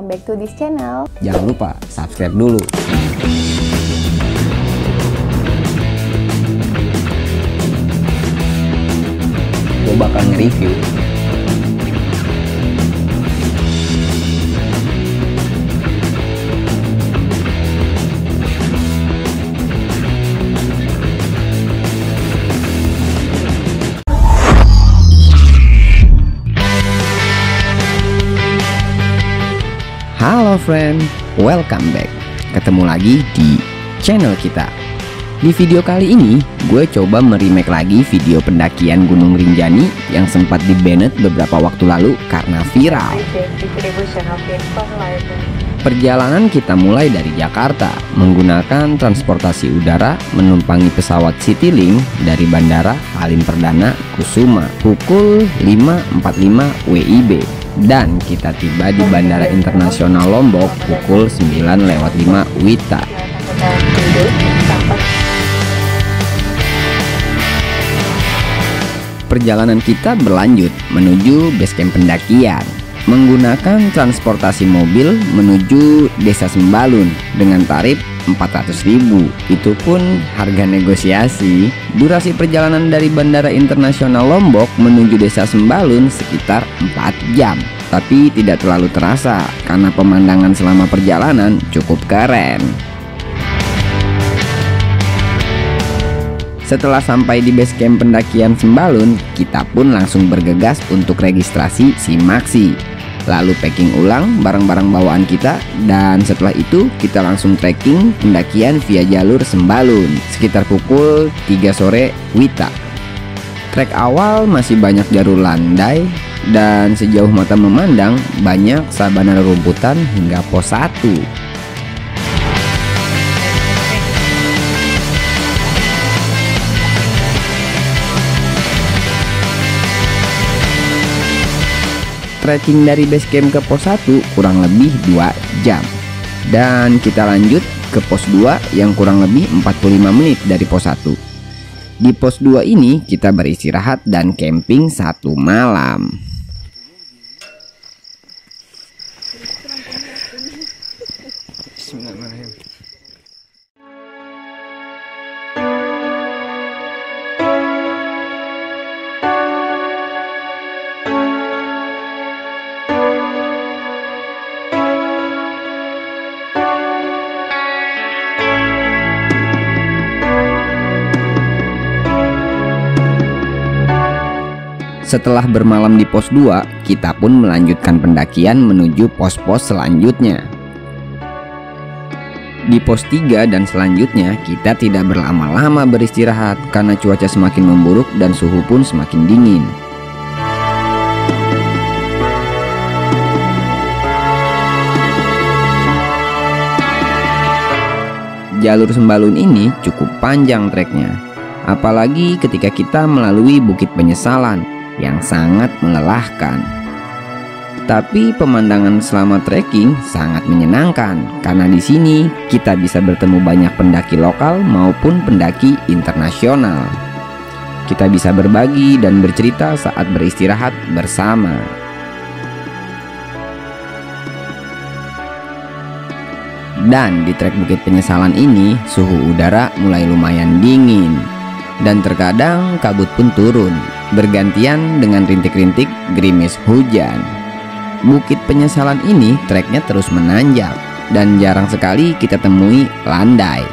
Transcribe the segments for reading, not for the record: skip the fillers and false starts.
welcome back to this channel. Jangan lupa subscribe dulu. Gue bakal nge-review Halo friend, welcome back. Ketemu lagi di channel kita. Di video kali ini, gue coba meremake lagi video pendakian Gunung Rinjani yang sempat di-banned beberapa waktu lalu karena viral. Perjalanan kita mulai dari Jakarta menggunakan transportasi udara menumpangi pesawat Citylink dari Bandara Halim Perdana Kusuma pukul 5.45 WIB. Dan kita tiba di Bandara Internasional Lombok pukul 9.05 WITA. Perjalanan kita berlanjut menuju basecamp pendakian menggunakan transportasi mobil menuju Desa Sembalun dengan tarif 400.000. Itu pun harga negosiasi. Durasi perjalanan dari Bandara Internasional Lombok menuju Desa Sembalun sekitar 4 jam. Tapi tidak terlalu terasa karena pemandangan selama perjalanan cukup keren. Setelah sampai di basecamp pendakian Sembalun, kita pun langsung bergegas untuk registrasi SIM-Maxi. Lalu packing ulang barang-barang bawaan kita, dan setelah itu kita langsung trekking pendakian via jalur Sembalun sekitar pukul 3 sore WITA. Trek awal masih banyak jalur landai, dan sejauh mata memandang banyak sabana rumputan hingga pos 1. Trekking dari basecamp ke pos 1 kurang lebih 2 jam. Dan kita lanjut ke pos 2 yang kurang lebih 45 menit dari pos 1. Di pos 2 ini kita beristirahat dan camping 1 malam. Bismillahirrahmanirrahim. Setelah bermalam di pos 2, kita pun melanjutkan pendakian menuju pos-pos selanjutnya. Di pos 3 dan selanjutnya kita tidak berlama-lama beristirahat karena cuaca semakin memburuk dan suhu pun semakin dingin. Jalur Sembalun ini cukup panjang treknya, apalagi ketika kita melalui Bukit Penyesalan yang sangat melelahkan. Tapi pemandangan selama trekking sangat menyenangkan karena di sini kita bisa bertemu banyak pendaki lokal maupun pendaki internasional. Kita bisa berbagi dan bercerita saat beristirahat bersama. Dan di trek Bukit Penyesalan ini suhu udara mulai lumayan dingin dan terkadang kabut pun turun, bergantian dengan rintik-rintik gerimis hujan. Bukit Penyesalan ini treknya terus menanjak dan jarang sekali kita temui landai.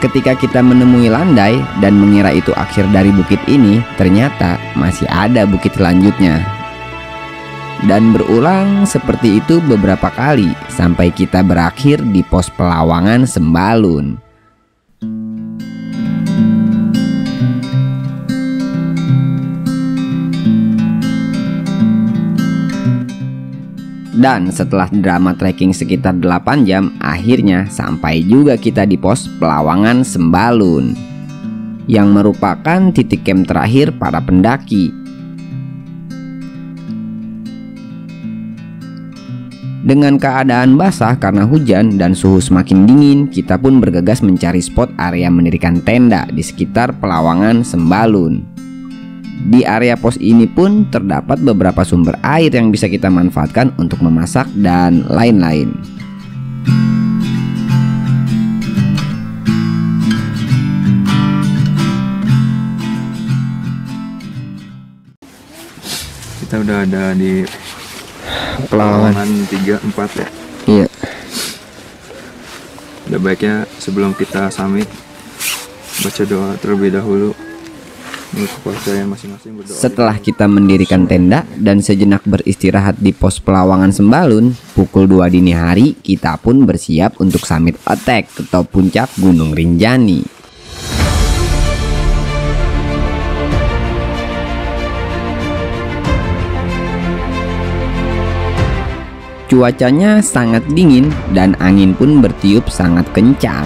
Ketika kita menemui landai dan mengira itu akhir dari bukit ini, ternyata masih ada bukit selanjutnya. Dan berulang seperti itu beberapa kali sampai kita berakhir di pos Pelawangan Sembalun. Dan setelah drama trekking sekitar 8 jam, akhirnya sampai juga kita di pos Pelawangan Sembalun, yang merupakan titik camp terakhir para pendaki. Dengan keadaan basah karena hujan dan suhu semakin dingin, kita pun bergegas mencari spot area mendirikan tenda di sekitar Pelawangan Sembalun. Di area pos ini pun terdapat beberapa sumber air yang bisa kita manfaatkan untuk memasak dan lain-lain. Kita udah ada di Pelawangan 3-4 ya. Iya. Udah baiknya sebelum kita summit baca doa terlebih dahulu. Menurut kepercayaan masing-masing berdoa. Setelah kita mendirikan tenda dan sejenak beristirahat di pos Pelawangan Sembalun, pukul 2 dini hari kita pun bersiap untuk summit attack atau puncak Gunung Rinjani. Cuacanya sangat dingin dan angin pun bertiup sangat kencang.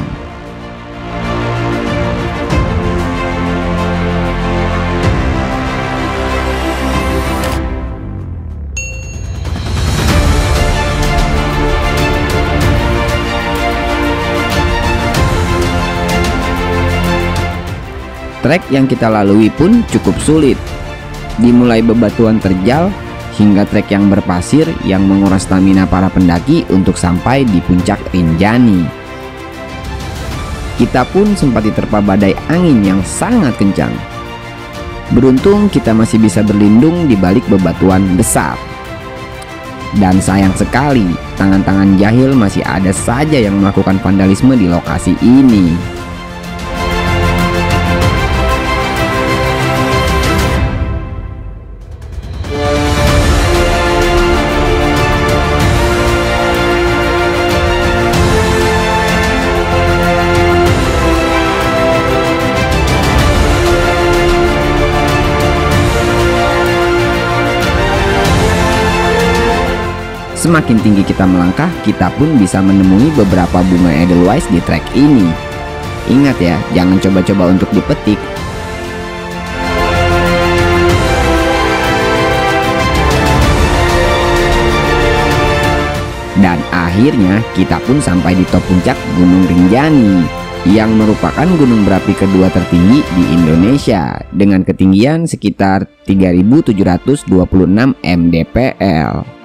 Trek yang kita lalui pun cukup sulit, dimulai bebatuan terjal hingga trek yang berpasir yang menguras stamina para pendaki untuk sampai di puncak Rinjani. Kita pun sempat diterpa badai angin yang sangat kencang. Beruntung kita masih bisa berlindung di balik bebatuan besar. Dan sayang sekali, tangan-tangan jahil masih ada saja yang melakukan vandalisme di lokasi ini. Semakin tinggi kita melangkah, kita pun bisa menemui beberapa bunga Edelweiss di trek ini. Ingat ya, jangan coba-coba untuk dipetik. Dan akhirnya kita pun sampai di top puncak Gunung Rinjani, yang merupakan gunung berapi kedua tertinggi di Indonesia dengan ketinggian sekitar 3.726 mdpl.